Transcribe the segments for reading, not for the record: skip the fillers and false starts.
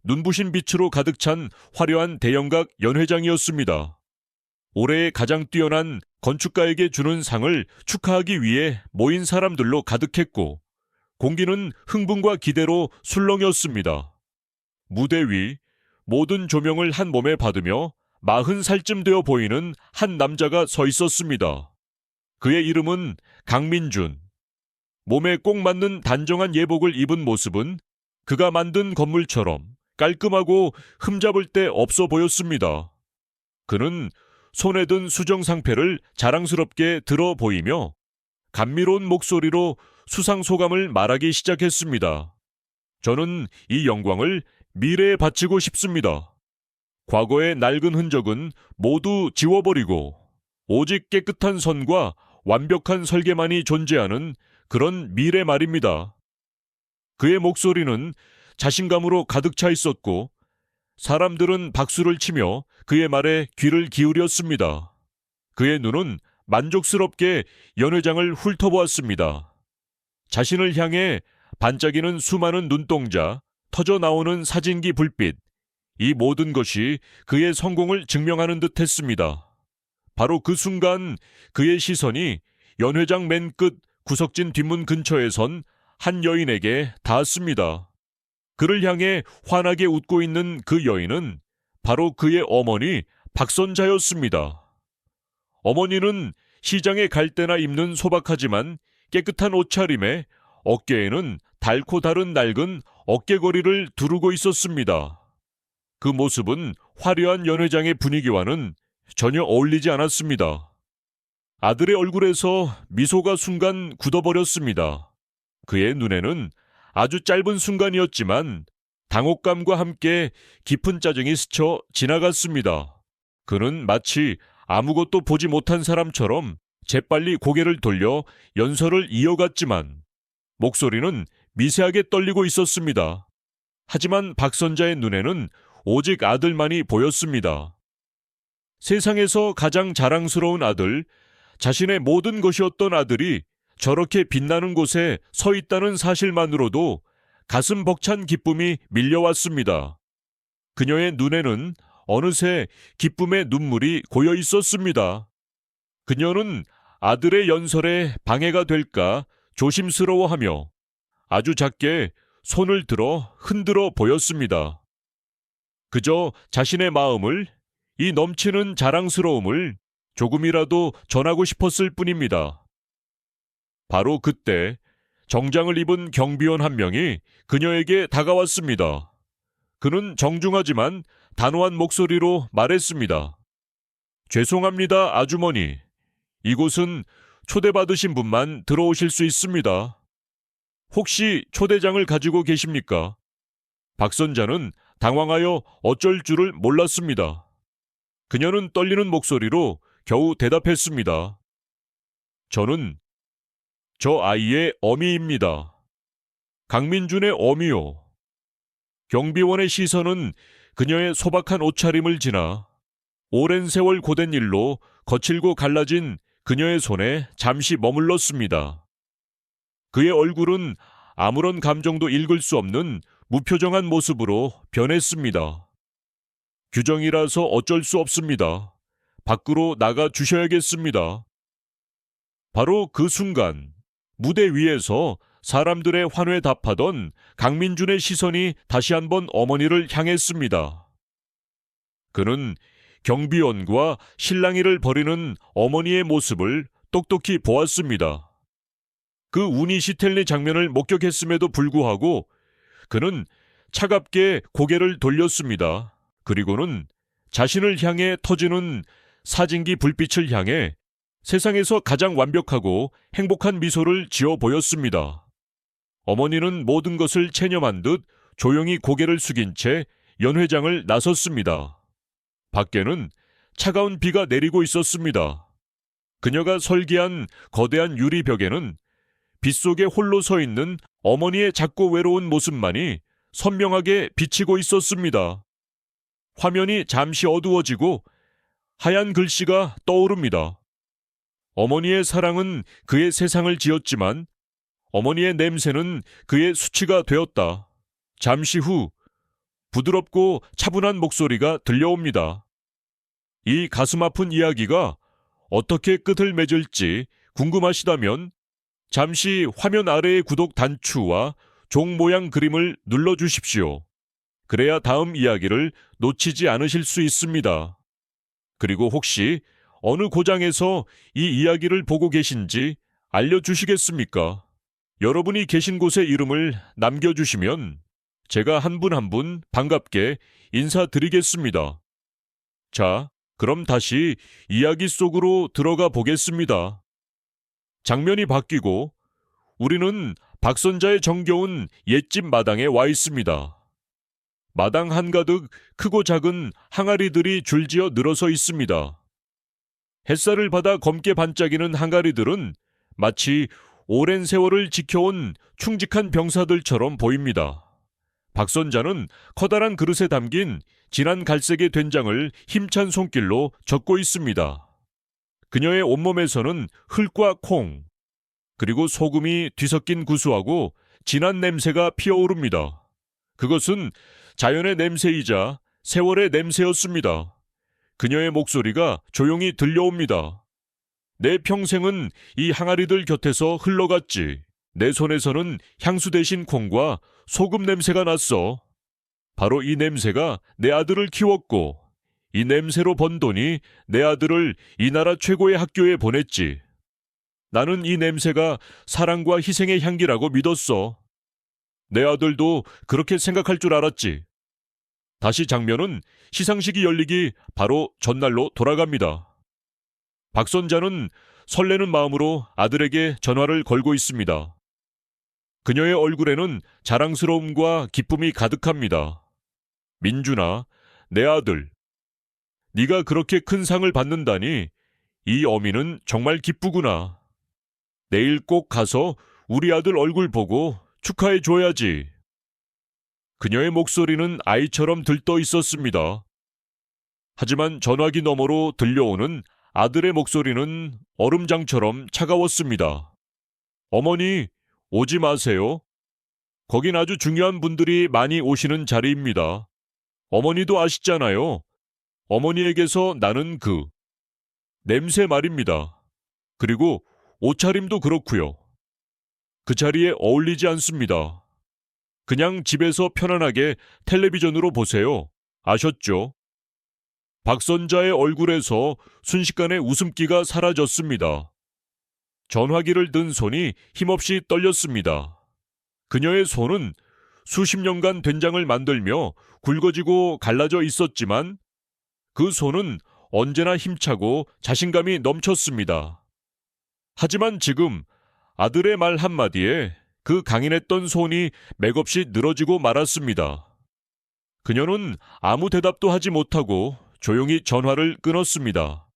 눈부신 빛으로 가득 찬 화려한 대형각 연회장이었습니다. 올해의 가장 뛰어난 건축가에게 주는 상을 축하하기 위해 모인 사람들로 가득했고, 공기는 흥분과 기대로 술렁였습니다. 무대 위 모든 조명을 한 몸에 받으며 40살쯤 되어 보이는 한 남자가 서 있었습니다. 그의 이름은 강민준. 몸에 꼭 맞는 단정한 예복을 입은 모습은 그가 만든 건물처럼 깔끔하고 흠잡을 데 없어 보였습니다. 그는 손에 든 수정상패를 자랑스럽게 들어 보이며 감미로운 목소리로 수상소감을 말하기 시작했습니다. 저는 이 영광을 미래에 바치고 싶습니다. 과거의 낡은 흔적은 모두 지워버리고 오직 깨끗한 선과 완벽한 설계만이 존재하는 그런 미래 말입니다. 그의 목소리는 자신감으로 가득 차 있었고 사람들은 박수를 치며 그의 말에 귀를 기울였습니다. 그의 눈은 만족스럽게 연회장을 훑어보았습니다. 자신을 향해 반짝이는 수많은 눈동자, 터져나오는 사진기 불빛, 이 모든 것이 그의 성공을 증명하는 듯 했습니다. 바로 그 순간 그의 시선이 연회장 맨 끝 구석진 뒷문 근처에 선 한 여인에게 닿았습니다. 그를 향해 환하게 웃고 있는 그 여인은 바로 그의 어머니 박선자였습니다. 어머니는 시장에 갈 때나 입는 소박하지만 깨끗한 옷차림에 어깨에는 닳고 다른 낡은 어깨거리를 두르고 있었습니다. 그 모습은 화려한 연회장의 분위기와는 전혀 어울리지 않았습니다. 아들의 얼굴에서 미소가 순간 굳어버렸습니다. 그의 눈에는 아주 짧은 순간이었지만 당혹감과 함께 깊은 짜증이 스쳐 지나갔습니다. 그는 마치 아무것도 보지 못한 사람처럼 재빨리 고개를 돌려 연설을 이어갔지만 목소리는 미세하게 떨리고 있었습니다. 하지만 박선자의 눈에는 오직 아들만이 보였습니다. 세상에서 가장 자랑스러운 아들, 자신의 모든 것이었던 아들이 저렇게 빛나는 곳에 서 있다는 사실만으로도 가슴 벅찬 기쁨이 밀려왔습니다. 그녀의 눈에는 어느새 기쁨의 눈물이 고여 있었습니다. 그녀는 아들의 연설에 방해가 될까 조심스러워하며 아주 작게 손을 들어 흔들어 보였습니다. 그저 자신의 마음을, 이 넘치는 자랑스러움을 조금이라도 전하고 싶었을 뿐입니다. 바로 그때 정장을 입은 경비원 한 명이 그녀에게 다가왔습니다. 그는 정중하지만 단호한 목소리로 말했습니다. 죄송합니다, 아주머니. 이곳은 초대받으신 분만 들어오실 수 있습니다. 혹시 초대장을 가지고 계십니까? 박선자는 당황하여 어쩔 줄을 몰랐습니다. 그녀는 떨리는 목소리로 겨우 대답했습니다. 저는 저 아이의 어미입니다. 강민준의 어미요. 경비원의 시선은 그녀의 소박한 옷차림을 지나 오랜 세월 고된 일로 거칠고 갈라진 그녀의 손에 잠시 머물렀습니다. 그의 얼굴은 아무런 감정도 읽을 수 없는 무표정한 모습으로 변했습니다. 규정이라서 어쩔 수 없습니다. 밖으로 나가 주셔야겠습니다. 바로 그 순간 무대 위에서 사람들의 환호에 답하던 강민준의 시선이 다시 한번 어머니를 향했습니다. 그는 경비원과 실랑이를 벌이는 어머니의 모습을 똑똑히 보았습니다. 그 우니시텔리 장면을 목격했음에도 불구하고 그는 차갑게 고개를 돌렸습니다. 그리고는 자신을 향해 터지는 사진기 불빛을 향해 세상에서 가장 완벽하고 행복한 미소를 지어 보였습니다. 어머니는 모든 것을 체념한 듯 조용히 고개를 숙인 채 연회장을 나섰습니다. 밖에는 차가운 비가 내리고 있었습니다. 그녀가 설계한 거대한 유리벽에는 빗속에 홀로 서 있는 어머니의 작고 외로운 모습만이 선명하게 비치고 있었습니다. 화면이 잠시 어두워지고 하얀 글씨가 떠오릅니다. 어머니의 사랑은 그의 세상을 지었지만 어머니의 냄새는 그의 수치가 되었다. 잠시 후 부드럽고 차분한 목소리가 들려옵니다. 이 가슴 아픈 이야기가 어떻게 끝을 맺을지 궁금하시다면 잠시 화면 아래의 구독 단추와 종 모양 그림을 눌러주십시오. 그래야 다음 이야기를 놓치지 않으실 수 있습니다. 그리고 혹시 어느 고장에서 이 이야기를 보고 계신지 알려주시겠습니까? 여러분이 계신 곳의 이름을 남겨주시면 제가 한 분 한 분 반갑게 인사드리겠습니다. 자, 그럼 다시 이야기 속으로 들어가 보겠습니다. 장면이 바뀌고 우리는 박선자의 정겨운 옛집 마당에 와 있습니다. 마당 한가득 크고 작은 항아리들이 줄지어 늘어서 있습니다. 햇살을 받아 검게 반짝이는 항아리들은 마치 오랜 세월을 지켜온 충직한 병사들처럼 보입니다. 박선자는 커다란 그릇에 담긴 진한 갈색의 된장을 힘찬 손길로 젓고 있습니다. 그녀의 온몸에서는 흙과 콩, 그리고 소금이 뒤섞인 구수하고 진한 냄새가 피어오릅니다. 그것은 자연의 냄새이자 세월의 냄새였습니다. 그녀의 목소리가 조용히 들려옵니다. 내 평생은 이 항아리들 곁에서 흘러갔지. 내 손에서는 향수 대신 콩과 소금 냄새가 났어. 바로 이 냄새가 내 아들을 키웠고, 이 냄새로 번 돈이 내 아들을 이 나라 최고의 학교에 보냈지. 나는 이 냄새가 사랑과 희생의 향기라고 믿었어. 내 아들도 그렇게 생각할 줄 알았지. 다시 장면은 시상식이 열리기 바로 전날로 돌아갑니다. 박선자는 설레는 마음으로 아들에게 전화를 걸고 있습니다. 그녀의 얼굴에는 자랑스러움과 기쁨이 가득합니다. 민준아, 내 아들. 네가 그렇게 큰 상을 받는다니 이 어미는 정말 기쁘구나. 내일 꼭 가서 우리 아들 얼굴 보고 축하해 줘야지. 그녀의 목소리는 아이처럼 들떠 있었습니다. 하지만 전화기 너머로 들려오는 아들의 목소리는 얼음장처럼 차가웠습니다. 어머니, 오지 마세요. 거긴 아주 중요한 분들이 많이 오시는 자리입니다. 어머니도 아시잖아요. 어머니에게서 나는 그 냄새 말입니다. 그리고 옷차림도 그렇고요. 그 자리에 어울리지 않습니다. 그냥 집에서 편안하게 텔레비전으로 보세요. 아셨죠? 박선자의 얼굴에서 순식간에 웃음기가 사라졌습니다. 전화기를 든 손이 힘없이 떨렸습니다. 그녀의 손은 수십 년간 된장을 만들며 굵어지고 갈라져 있었지만 그 손은 언제나 힘차고 자신감이 넘쳤습니다. 하지만 지금 아들의 말 한마디에 그 강인했던 손이 맥없이 늘어지고 말았습니다. 그녀는 아무 대답도 하지 못하고 조용히 전화를 끊었습니다.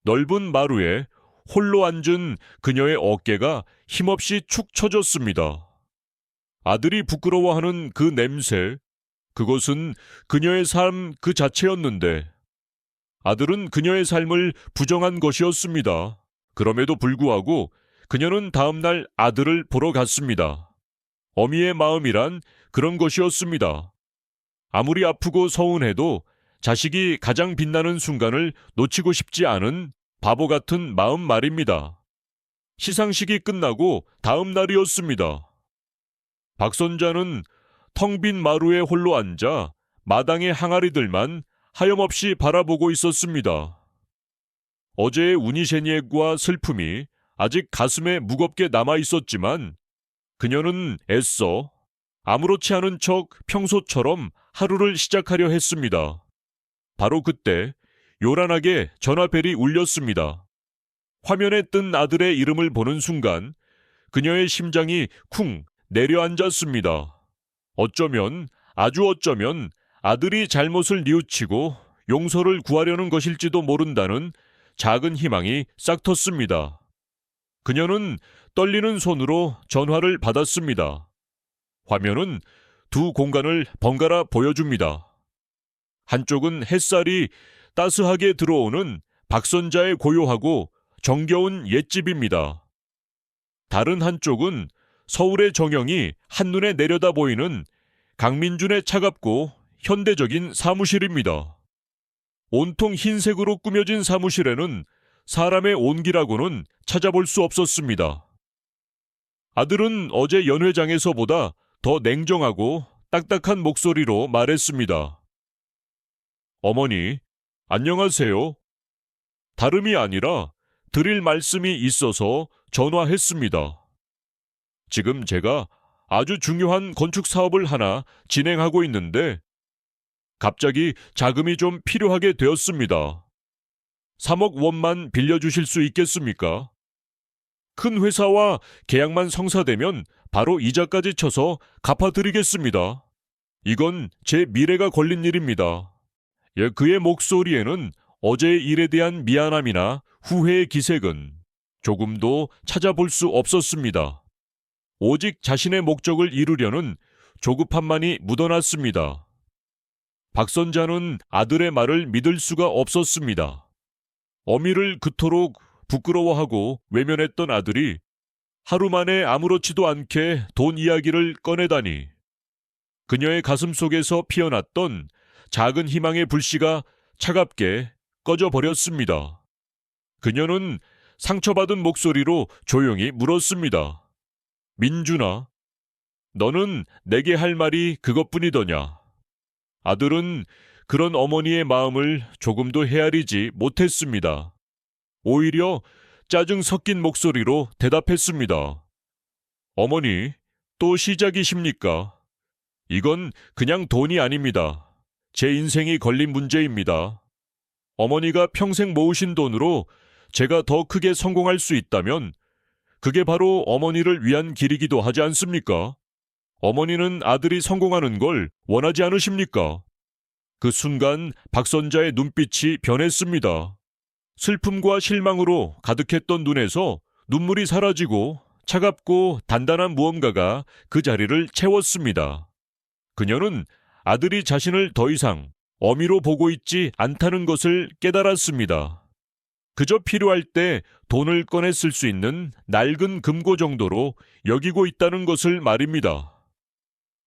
넓은 마루에 홀로 앉은 그녀의 어깨가 힘없이 축 처졌습니다. 아들이 부끄러워하는 그 냄새, 그것은 그녀의 삶 그 자체였는데 아들은 그녀의 삶을 부정한 것이었습니다. 그럼에도 불구하고 그녀는 다음날 아들을 보러 갔습니다. 어미의 마음이란 그런 것이었습니다. 아무리 아프고 서운해도 자식이 가장 빛나는 순간을 놓치고 싶지 않은 바보 같은 마음 말입니다. 시상식이 끝나고 다음 날이었습니다. 박선자는 텅 빈 마루에 홀로 앉아 마당의 항아리들만 하염없이 바라보고 있었습니다. 어제의 우니제니액과 슬픔이 아직 가슴에 무겁게 남아 있었지만 그녀는 애써 아무렇지 않은 척 평소처럼 하루를 시작하려 했습니다. 바로 그때 요란하게 전화벨이 울렸습니다. 화면에 뜬 아들의 이름을 보는 순간 그녀의 심장이 쿵 내려앉았습니다. 어쩌면, 아주 어쩌면 아들이 잘못을 뉘우치고 용서를 구하려는 것일지도 모른다는 작은 희망이 싹 텄습니다. 그녀는 떨리는 손으로 전화를 받았습니다. 화면은 두 공간을 번갈아 보여줍니다. 한쪽은 햇살이 따스하게 들어오는 박선자의 고요하고 정겨운 옛집입니다. 다른 한쪽은 서울의 정영이 한눈에 내려다 보이는 강민준의 차갑고 현대적인 사무실입니다. 온통 흰색으로 꾸며진 사무실에는 사람의 온기라고는 찾아볼 수 없었습니다. 아들은 어제 연회장에서보다 더 냉정하고 딱딱한 목소리로 말했습니다. 어머니, 안녕하세요. 다름이 아니라 드릴 말씀이 있어서 전화했습니다. 지금 제가 아주 중요한 건축 사업을 하나 진행하고 있는데 갑자기 자금이 좀 필요하게 되었습니다. 3억 원만 빌려주실 수 있겠습니까? 큰 회사와 계약만 성사되면 바로 이자까지 쳐서 갚아드리겠습니다. 이건 제 미래가 걸린 일입니다. 그의 목소리에는 어제의 일에 대한 미안함이나 후회의 기색은 조금도 찾아볼 수 없었습니다. 오직 자신의 목적을 이루려는 조급함만이 묻어났습니다. 박선자는 아들의 말을 믿을 수가 없었습니다. 어미를 그토록 부끄러워하고 외면했던 아들이 하루 만에 아무렇지도 않게 돈 이야기를 꺼내다니. 그녀의 가슴 속에서 피어났던 작은 희망의 불씨가 차갑게 꺼져버렸습니다. 그녀는 상처받은 목소리로 조용히 물었습니다. 민준아, 너는 내게 할 말이 그것뿐이더냐? 아들은 그런 어머니의 마음을 조금도 헤아리지 못했습니다. 오히려 짜증 섞인 목소리로 대답했습니다. 어머니, 또 시작이십니까? 이건 그냥 돈이 아닙니다. 제 인생이 걸린 문제입니다. 어머니가 평생 모으신 돈으로 제가 더 크게 성공할 수 있다면 그게 바로 어머니를 위한 길이기도 하지 않습니까? 어머니는 아들이 성공하는 걸 원하지 않으십니까? 그 순간 박선자의 눈빛이 변했습니다. 슬픔과 실망으로 가득했던 눈에서 눈물이 사라지고 차갑고 단단한 무언가가 그 자리를 채웠습니다. 그녀는 아들이 자신을 더 이상 어미로 보고 있지 않다는 것을 깨달았습니다. 그저 필요할 때 돈을 꺼내 쓸 수 있는 낡은 금고 정도로 여기고 있다는 것을 말입니다.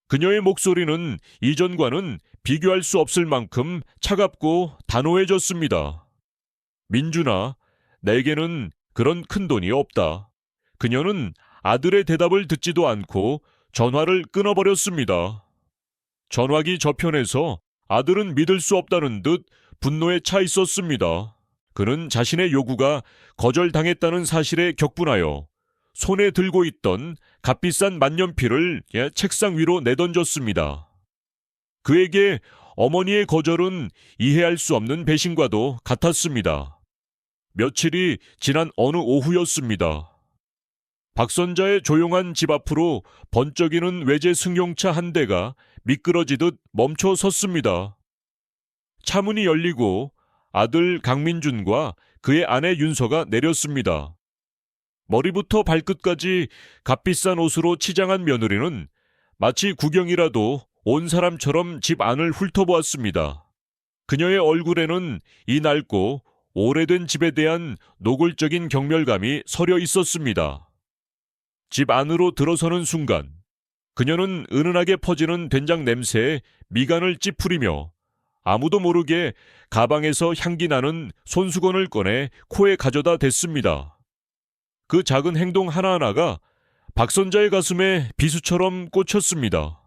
그녀의 목소리는 이전과는 비교할 수 없을 만큼 차갑고 단호해졌습니다. 민준아, 내게는 그런 큰 돈이 없다. 그녀는 아들의 대답을 듣지도 않고 전화를 끊어버렸습니다. 전화기 저편에서 아들은 믿을 수 없다는 듯 분노에 차 있었습니다. 그는 자신의 요구가 거절당했다는 사실에 격분하여 손에 들고 있던 값비싼 만년필을 책상 위로 내던졌습니다. 그에게 어머니의 거절은 이해할 수 없는 배신과도 같았습니다. 며칠이 지난 어느 오후였습니다. 박선자의 조용한 집 앞으로 번쩍이는 외제 승용차 한 대가 미끄러지듯 멈춰 섰습니다. 차문이 열리고 아들 강민준과 그의 아내 윤서가 내렸습니다. 머리부터 발끝까지 값비싼 옷으로 치장한 며느리는 마치 구경이라도 온 사람처럼 집 안을 훑어보았습니다. 그녀의 얼굴에는 이 낡고 오래된 집에 대한 노골적인 경멸감이 서려 있었습니다. 집 안으로 들어서는 순간 그녀는 은은하게 퍼지는 된장 냄새에 미간을 찌푸리며 아무도 모르게 가방에서 향기 나는 손수건을 꺼내 코에 가져다 댔습니다. 그 작은 행동 하나하나가 박선자의 가슴에 비수처럼 꽂혔습니다.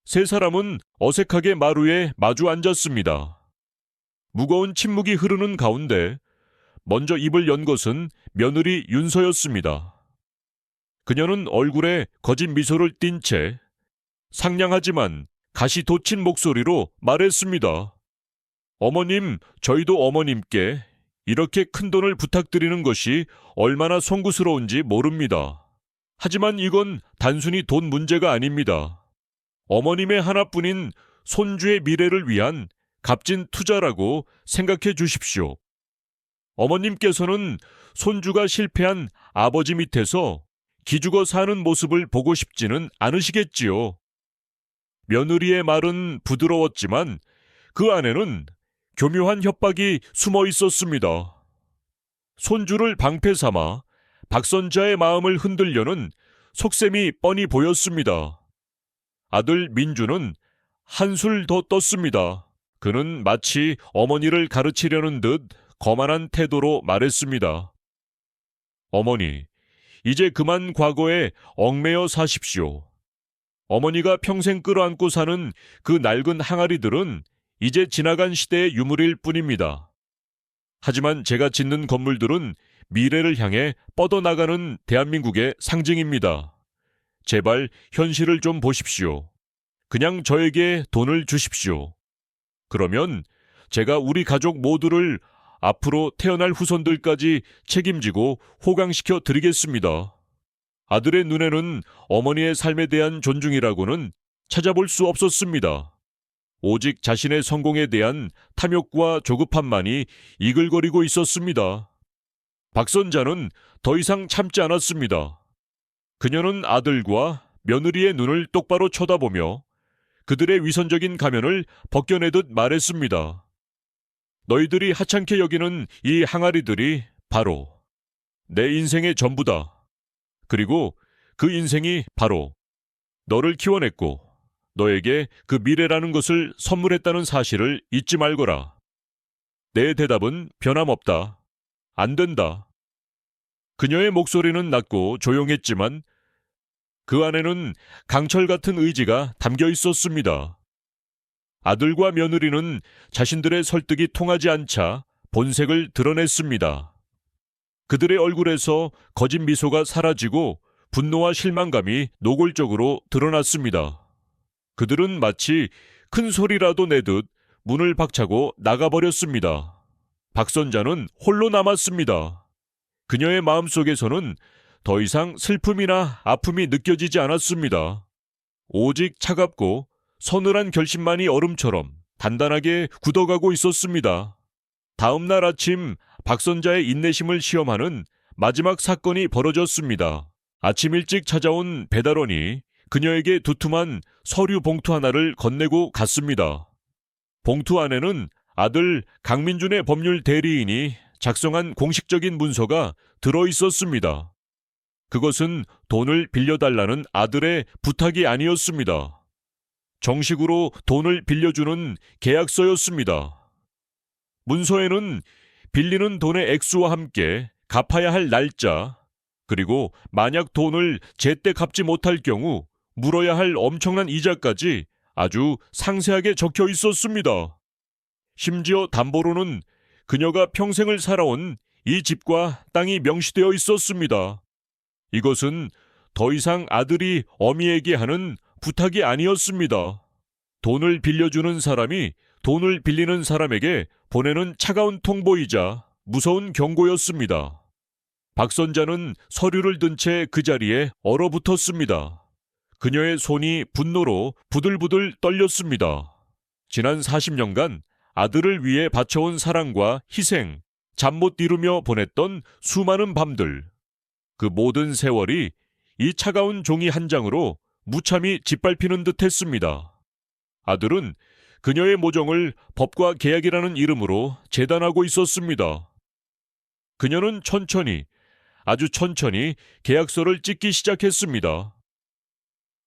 세 사람은 어색하게 마루에 마주 앉았습니다. 무거운 침묵이 흐르는 가운데 먼저 입을 연 것은 며느리 윤서였습니다. 그녀는 얼굴에 거짓 미소를 띤 채 상냥하지만 가시 돋친 목소리로 말했습니다. 어머님, 저희도 어머님께 이렇게 큰 돈을 부탁드리는 것이 얼마나 송구스러운지 모릅니다. 하지만 이건 단순히 돈 문제가 아닙니다. 어머님의 하나뿐인 손주의 미래를 위한 값진 투자라고 생각해 주십시오. 어머님께서는 손주가 실패한 아버지 밑에서 기죽어 사는 모습을 보고 싶지는 않으시겠지요. 며느리의 말은 부드러웠지만 그 안에는 교묘한 협박이 숨어 있었습니다. 손주를 방패 삼아 박선자의 마음을 흔들려는 속셈이 뻔히 보였습니다. 아들 민주는 한술 더 떴습니다. 그는 마치 어머니를 가르치려는 듯 거만한 태도로 말했습니다. 어머니, 이제 그만 과거에 얽매여 사십시오. 어머니가 평생 끌어안고 사는 그 낡은 항아리들은 이제 지나간 시대의 유물일 뿐입니다. 하지만 제가 짓는 건물들은 미래를 향해 뻗어나가는 대한민국의 상징입니다. 제발 현실을 좀 보십시오. 그냥 저에게 돈을 주십시오. 그러면 제가 우리 가족 모두를 앞으로 태어날 후손들까지 책임지고 호강시켜 드리겠습니다. 아들의 눈에는 어머니의 삶에 대한 존중이라고는 찾아볼 수 없었습니다. 오직 자신의 성공에 대한 탐욕과 조급함만이 이글거리고 있었습니다. 박선자는 더 이상 참지 않았습니다. 그녀는 아들과 며느리의 눈을 똑바로 쳐다보며 그들의 위선적인 가면을 벗겨내듯 말했습니다. 너희들이 하찮게 여기는 이 항아리들이 바로 내 인생의 전부다. 그리고 그 인생이 바로 너를 키워냈고 너에게 그 미래라는 것을 선물했다는 사실을 잊지 말거라. 내 대답은 변함없다. 안 된다. 그녀의 목소리는 낮고 조용했지만 그 안에는 강철 같은 의지가 담겨 있었습니다. 아들과 며느리는 자신들의 설득이 통하지 않자 본색을 드러냈습니다. 그들의 얼굴에서 거짓 미소가 사라지고 분노와 실망감이 노골적으로 드러났습니다. 그들은 마치 큰 소리라도 내듯 문을 박차고 나가버렸습니다. 박선자는 홀로 남았습니다. 그녀의 마음속에서는 더 이상 슬픔이나 아픔이 느껴지지 않았습니다. 오직 차갑고 서늘한 결심만이 얼음처럼 단단하게 굳어가고 있었습니다. 다음 날 아침 박선자의 인내심을 시험하는 마지막 사건이 벌어졌습니다. 아침 일찍 찾아온 배달원이 그녀에게 두툼한 서류 봉투 하나를 건네고 갔습니다. 봉투 안에는 아들 강민준의 법률 대리인이 작성한 공식적인 문서가 들어 있었습니다. 그것은 돈을 빌려달라는 아들의 부탁이 아니었습니다. 정식으로 돈을 빌려주는 계약서였습니다. 문서에는 빌리는 돈의 액수와 함께 갚아야 할 날짜, 그리고 만약 돈을 제때 갚지 못할 경우 물어야 할 엄청난 이자까지 아주 상세하게 적혀 있었습니다. 심지어 담보로는 그녀가 평생을 살아온 이 집과 땅이 명시되어 있었습니다. 이것은 더 이상 아들이 어미에게 하는 부탁이 아니었습니다. 돈을 빌려주는 사람이 돈을 빌리는 사람에게 보내는 차가운 통보이자 무서운 경고였습니다. 박선자는 서류를 든 채 그 자리에 얼어붙었습니다. 그녀의 손이 분노로 부들부들 떨렸습니다. 지난 40년간 아들을 위해 바쳐온 사랑과 희생, 잠 못 이루며 보냈던 수많은 밤들, 그 모든 세월이 이 차가운 종이 한 장으로 무참히 짓밟히는 듯 했습니다. 아들은 그녀의 모정을 법과 계약이라는 이름으로 재단하고 있었습니다. 그녀는 천천히, 아주 천천히 계약서를 찢기 시작했습니다.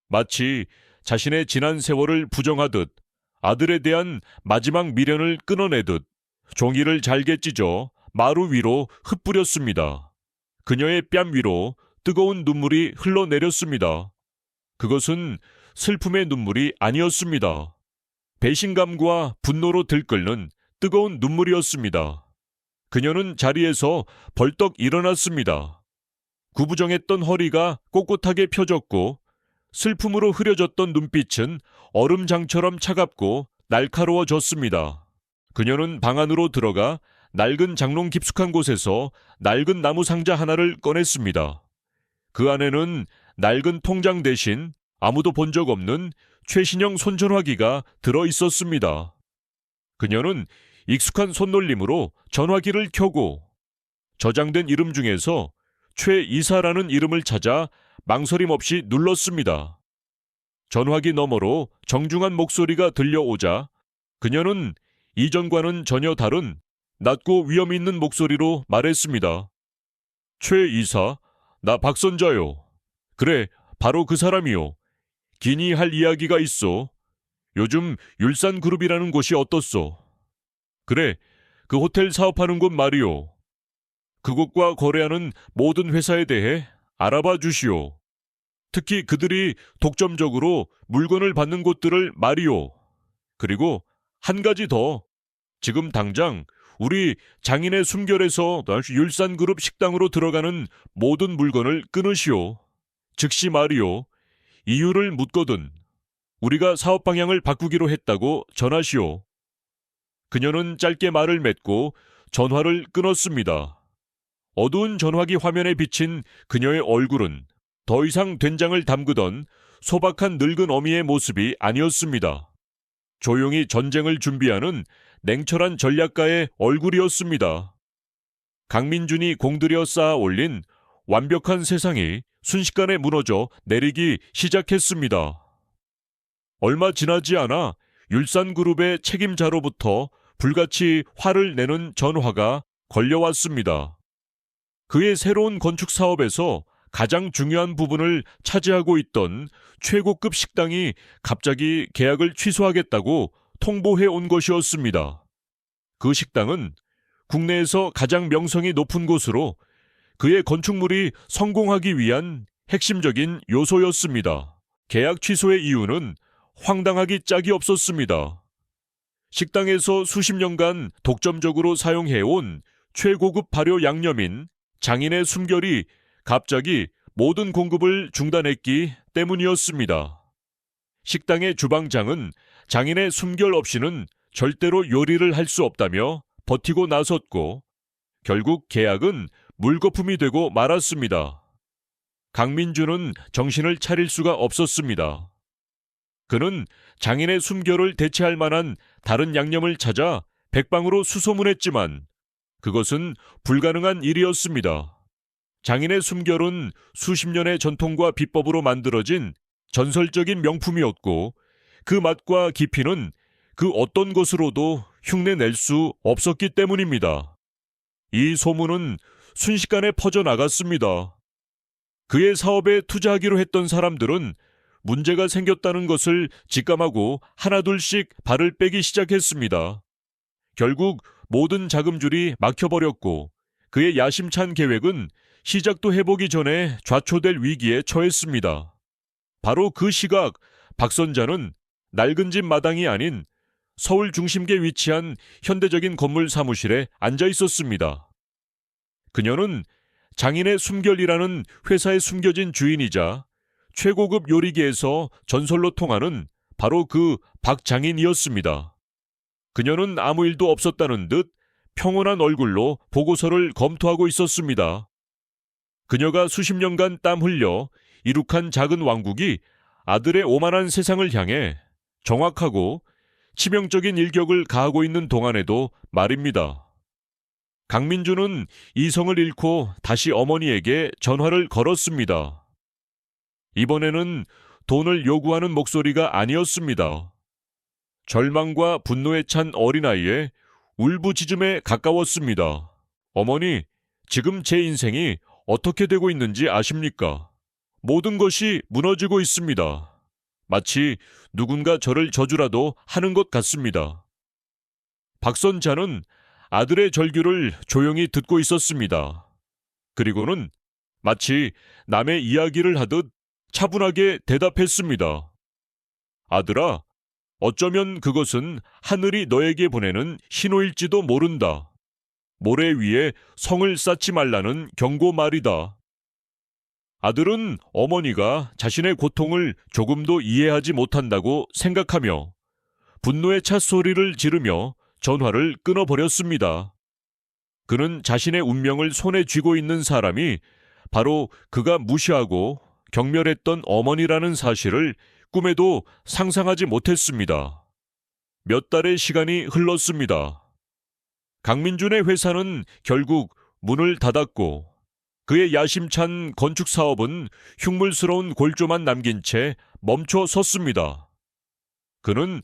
마치 자신의 지난 세월을 부정하듯 아들에 대한 마지막 미련을 끊어내듯 종이를 잘게 찢어 마루 위로 흩뿌렸습니다. 그녀의 뺨 위로 뜨거운 눈물이 흘러내렸습니다. 그것은 슬픔의 눈물이 아니었습니다. 배신감과 분노로 들끓는 뜨거운 눈물이었습니다. 그녀는 자리에서 벌떡 일어났습니다. 구부정했던 허리가 꼿꼿하게 펴졌고 슬픔으로 흐려졌던 눈빛은 얼음장처럼 차갑고 날카로워졌습니다. 그녀는 방 안으로 들어가 낡은 장롱 깊숙한 곳에서 낡은 나무 상자 하나를 꺼냈습니다. 그 안에는 낡은 통장 대신 아무도 본 적 없는 최신형 손전화기가 들어 있었습니다. 그녀는 익숙한 손놀림으로 전화기를 켜고 저장된 이름 중에서 최 이사라는 이름을 찾아 망설임 없이 눌렀습니다. 전화기 너머로 정중한 목소리가 들려오자 그녀는 이전과는 전혀 다른 낮고 위험 있는 목소리로 말했습니다. 최 이사, 나 박선자요. 그래, 바로 그 사람이요. 기니 할 이야기가 있어. 요즘 율산그룹이라는 곳이 어떻소? 그래, 그 호텔 사업하는 곳 말이오. 그곳과 거래하는 모든 회사에 대해 알아봐 주시오. 특히 그들이 독점적으로 물건을 받는 곳들을 말이오. 그리고 한 가지 더, 지금 당장 우리 장인의 숨결에서 율산그룹 식당으로 들어가는 모든 물건을 끊으시오. 즉시 말이오. 이유를 묻거든 우리가 사업 방향을 바꾸기로 했다고 전하시오. 그녀는 짧게 말을 맺고 전화를 끊었습니다. 어두운 전화기 화면에 비친 그녀의 얼굴은 더 이상 된장을 담그던 소박한 늙은 어미의 모습이 아니었습니다. 조용히 전쟁을 준비하는 냉철한 전략가의 얼굴이었습니다. 강민준이 공들여 쌓아 올린 완벽한 세상이 순식간에 무너져 내리기 시작했습니다. 얼마 지나지 않아 율산그룹의 책임자로부터 불같이 화를 내는 전화가 걸려왔습니다. 그의 새로운 건축 사업에서 가장 중요한 부분을 차지하고 있던 최고급 식당이 갑자기 계약을 취소하겠다고 통보해 온 것이었습니다. 그 식당은 국내에서 가장 명성이 높은 곳으로 그의 건축물이 성공하기 위한 핵심적인 요소였습니다. 계약 취소의 이유는 황당하기 짝이 없었습니다. 식당에서 수십 년간 독점적으로 사용해온 최고급 발효 양념인 장인의 숨결이 갑자기 모든 공급을 중단했기 때문이었습니다. 식당의 주방장은 장인의 숨결 없이는 절대로 요리를 할 수 없다며 버티고 나섰고 결국 계약은 물거품이 되고 말았습니다. 강민주는 정신을 차릴 수가 없었습니다. 그는 장인의 숨결을 대체할 만한 다른 양념을 찾아 백방으로 수소문했지만 그것은 불가능한 일이었습니다. 장인의 숨결은 수십 년의 전통과 비법으로 만들어진 전설적인 명품이었고 그 맛과 깊이는 그 어떤 것으로도 흉내낼 수 없었기 때문입니다. 이 소문은 순식간에 퍼져나갔습니다. 그의 사업에 투자하기로 했던 사람들은 문제가 생겼다는 것을 직감하고 하나둘씩 발을 빼기 시작했습니다. 결국 모든 자금줄이 막혀버렸고 그의 야심찬 계획은 시작도 해보기 전에 좌초될 위기에 처했습니다. 바로 그 시각 박선자는 낡은 집 마당이 아닌 서울 중심계에 위치한 현대적인 건물 사무실에 앉아 있었습니다. 그녀는 장인의 숨결이라는 회사에 숨겨진 주인이자 최고급 요리계에서 전설로 통하는 바로 그 박장인이었습니다. 그녀는 아무 일도 없었다는 듯 평온한 얼굴로 보고서를 검토하고 있었습니다. 그녀가 수십 년간 땀 흘려 이룩한 작은 왕국이 아들의 오만한 세상을 향해 정확하고 치명적인 일격을 가하고 있는 동안에도 말입니다. 강민주는 이성을 잃고 다시 어머니에게 전화를 걸었습니다. 이번에는 돈을 요구하는 목소리가 아니었습니다. 절망과 분노에 찬 어린아이의 울부짖음에 가까웠습니다. 어머니, 지금 제 인생이 어떻게 되고 있는지 아십니까? 모든 것이 무너지고 있습니다. 마치 누군가 저를 저주라도 하는 것 같습니다. 박선자는 아들의 절규를 조용히 듣고 있었습니다. 그리고는 마치 남의 이야기를 하듯 차분하게 대답했습니다. 아들아, 어쩌면 그것은 하늘이 너에게 보내는 신호일지도 모른다. 모래 위에 성을 쌓지 말라는 경고 말이다. 아들은 어머니가 자신의 고통을 조금도 이해하지 못한다고 생각하며 분노의 찻소리를 지르며 전화를 끊어버렸습니다. 그는 자신의 운명을 손에 쥐고 있는 사람이 바로 그가 무시하고 경멸했던 어머니라는 사실을 꿈에도 상상하지 못했습니다. 몇 달의 시간이 흘렀습니다. 강민준의 회사는 결국 문을 닫았고 그의 야심찬 건축 사업은 흉물스러운 골조만 남긴 채 멈춰 섰습니다. 그는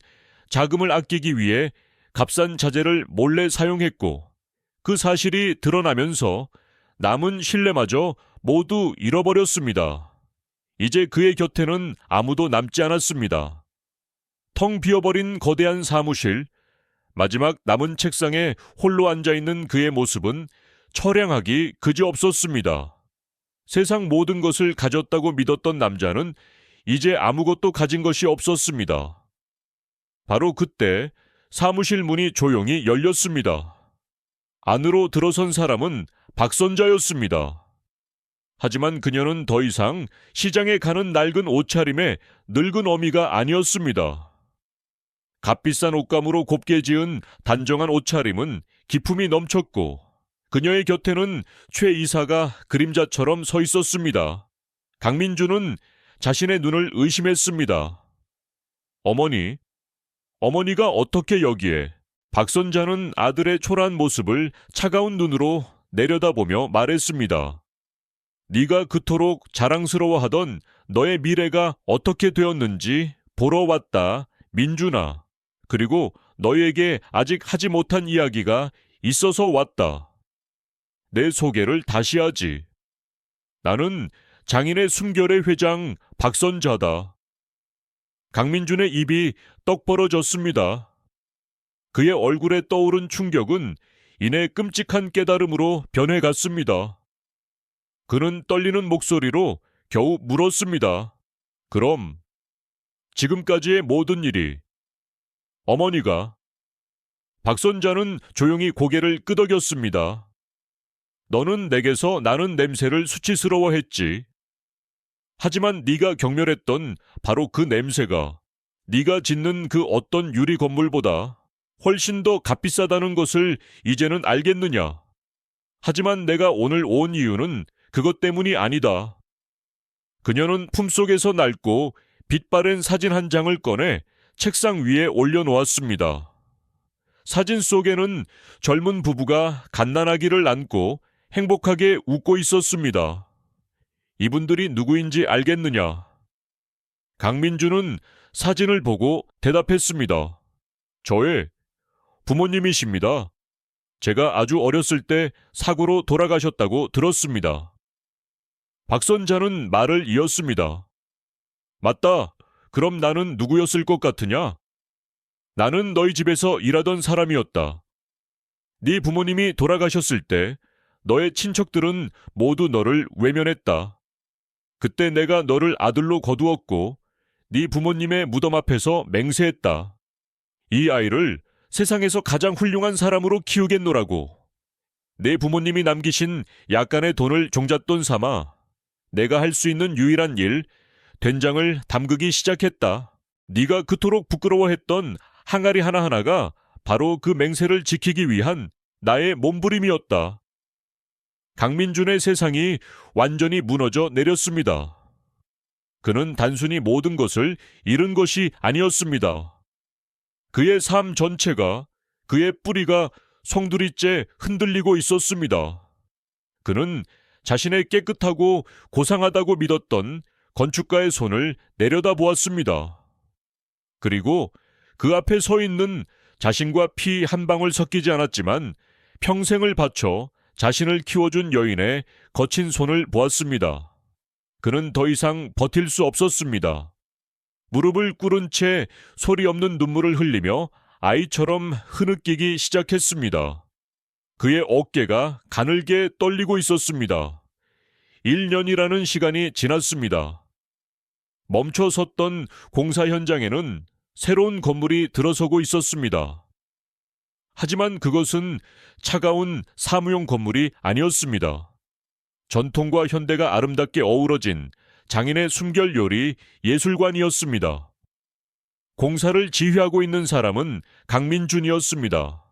자금을 아끼기 위해 값싼 자재를 몰래 사용했고 그 사실이 드러나면서 남은 신뢰마저 모두 잃어버렸습니다. 이제 그의 곁에는 아무도 남지 않았습니다. 텅 비어버린 거대한 사무실, 마지막 남은 책상에 홀로 앉아있는 그의 모습은 처량하기 그지없었습니다. 세상 모든 것을 가졌다고 믿었던 남자는 이제 아무것도 가진 것이 없었습니다. 바로 그때 사무실 문이 조용히 열렸습니다. 안으로 들어선 사람은 박선자였습니다. 하지만 그녀는 더 이상 시장에 가는 낡은 옷차림의 늙은 어미가 아니었습니다. 값비싼 옷감으로 곱게 지은 단정한 옷차림은 기품이 넘쳤고 그녀의 곁에는 최 이사가 그림자처럼 서 있었습니다. 강민주는 자신의 눈을 의심했습니다. 어머니가 어떻게 여기에? 박선자는 아들의 초라한 모습을 차가운 눈으로 내려다보며 말했습니다. 네가 그토록 자랑스러워하던 너의 미래가 어떻게 되었는지 보러 왔다, 민준아. 그리고 너희에게 아직 하지 못한 이야기가 있어서 왔다. 내 소개를 다시 하지. 나는 장인의 숨결의 회장 박선자다. 강민준의 입이 떡 벌어졌습니다. 그의 얼굴에 떠오른 충격은 이내 끔찍한 깨달음으로 변해갔습니다. 그는 떨리는 목소리로 겨우 물었습니다. 그럼 지금까지의 모든 일이 어머니가. 박선자는 조용히 고개를 끄덕였습니다. 너는 내게서 나는 냄새를 수치스러워했지. 하지만 네가 경멸했던 바로 그 냄새가 네가 짓는 그 어떤 유리 건물보다 훨씬 더 값비싸다는 것을 이제는 알겠느냐. 하지만 내가 오늘 온 이유는 그것 때문이 아니다. 그녀는 품속에서 낡고 빛바랜 사진 한 장을 꺼내 책상 위에 올려놓았습니다. 사진 속에는 젊은 부부가 갓난아기를 안고 행복하게 웃고 있었습니다. 이분들이 누구인지 알겠느냐? 강민주는 사진을 보고 대답했습니다. 저의 부모님이십니다. 제가 아주 어렸을 때 사고로 돌아가셨다고 들었습니다. 박선자는 말을 이었습니다. 맞다. 그럼 나는 누구였을 것 같으냐? 나는 너희 집에서 일하던 사람이었다. 네 부모님이 돌아가셨을 때 너의 친척들은 모두 너를 외면했다. 그때 내가 너를 아들로 거두었고 네 부모님의 무덤 앞에서 맹세했다. 이 아이를 세상에서 가장 훌륭한 사람으로 키우겠노라고. 내 부모님이 남기신 약간의 돈을 종잣돈 삼아 내가 할 수 있는 유일한 일, 된장을 담그기 시작했다. 네가 그토록 부끄러워했던 항아리 하나하나가 바로 그 맹세를 지키기 위한 나의 몸부림이었다. 강민준의 세상이 완전히 무너져 내렸습니다. 그는 단순히 모든 것을 잃은 것이 아니었습니다. 그의 삶 전체가, 그의 뿌리가 송두리째 흔들리고 있었습니다. 그는 자신의 깨끗하고 고상하다고 믿었던 건축가의 손을 내려다보았습니다. 그리고 그 앞에 서 있는 자신과 피 한 방울 섞이지 않았지만 평생을 바쳐 자신을 키워준 여인의 거친 손을 보았습니다. 그는 더 이상 버틸 수 없었습니다. 무릎을 꿇은 채 소리 없는 눈물을 흘리며 아이처럼 흐느끼기 시작했습니다. 그의 어깨가 가늘게 떨리고 있었습니다. 1년이라는 시간이 지났습니다. 멈춰 섰던 공사 현장에는 새로운 건물이 들어서고 있었습니다. 하지만 그것은 차가운 사무용 건물이 아니었습니다. 전통과 현대가 아름답게 어우러진 장인의 숨결 요리 예술관이었습니다. 공사를 지휘하고 있는 사람은 강민준이었습니다.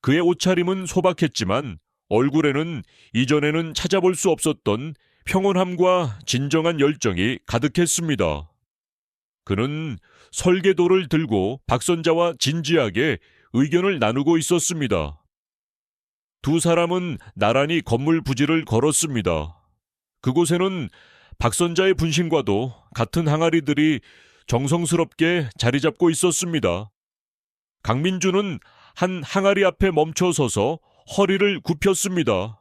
그의 옷차림은 소박했지만 얼굴에는 이전에는 찾아볼 수 없었던 평온함과 진정한 열정이 가득했습니다. 그는 설계도를 들고 박선자와 진지하게 의견을 나누고 있었습니다. 두 사람은 나란히 건물 부지를 걸었습니다. 그곳에는 박선자의 분신과도 같은 항아리들이 정성스럽게 자리 잡고 있었습니다. 강민주는 한 항아리 앞에 멈춰 서서 허리를 굽혔습니다.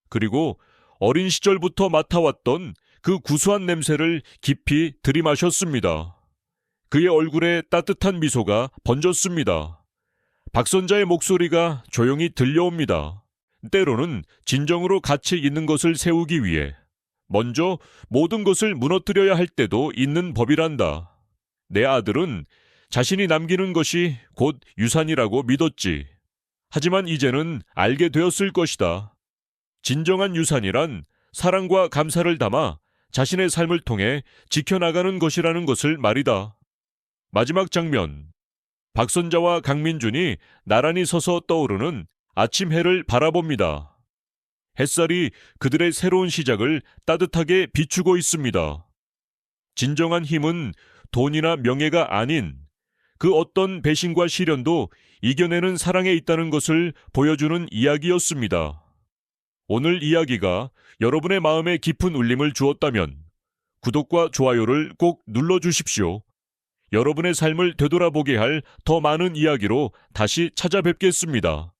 그리고 어린 시절부터 맡아왔던 그 구수한 냄새를 깊이 들이마셨습니다. 그의 얼굴에 따뜻한 미소가 번졌습니다. 박선자의 목소리가 조용히 들려옵니다. 때로는 진정으로 가치 있는 것을 세우기 위해 먼저 모든 것을 무너뜨려야 할 때도 있는 법이란다. 내 아들은 자신이 남기는 것이 곧 유산이라고 믿었지. 하지만 이제는 알게 되었을 것이다. 진정한 유산이란 사랑과 감사를 담아 자신의 삶을 통해 지켜나가는 것이라는 것을 말이다. 마지막 장면. 박선자와 강민준이 나란히 서서 떠오르는 아침 해를 바라봅니다. 햇살이 그들의 새로운 시작을 따뜻하게 비추고 있습니다. 진정한 힘은 돈이나 명예가 아닌 그 어떤 배신과 시련도 이겨내는 사랑에 있다는 것을 보여주는 이야기였습니다. 오늘 이야기가 여러분의 마음에 깊은 울림을 주었다면 구독과 좋아요를 꼭 눌러주십시오. 여러분의 삶을 되돌아보게 할 더 많은 이야기로 다시 찾아뵙겠습니다.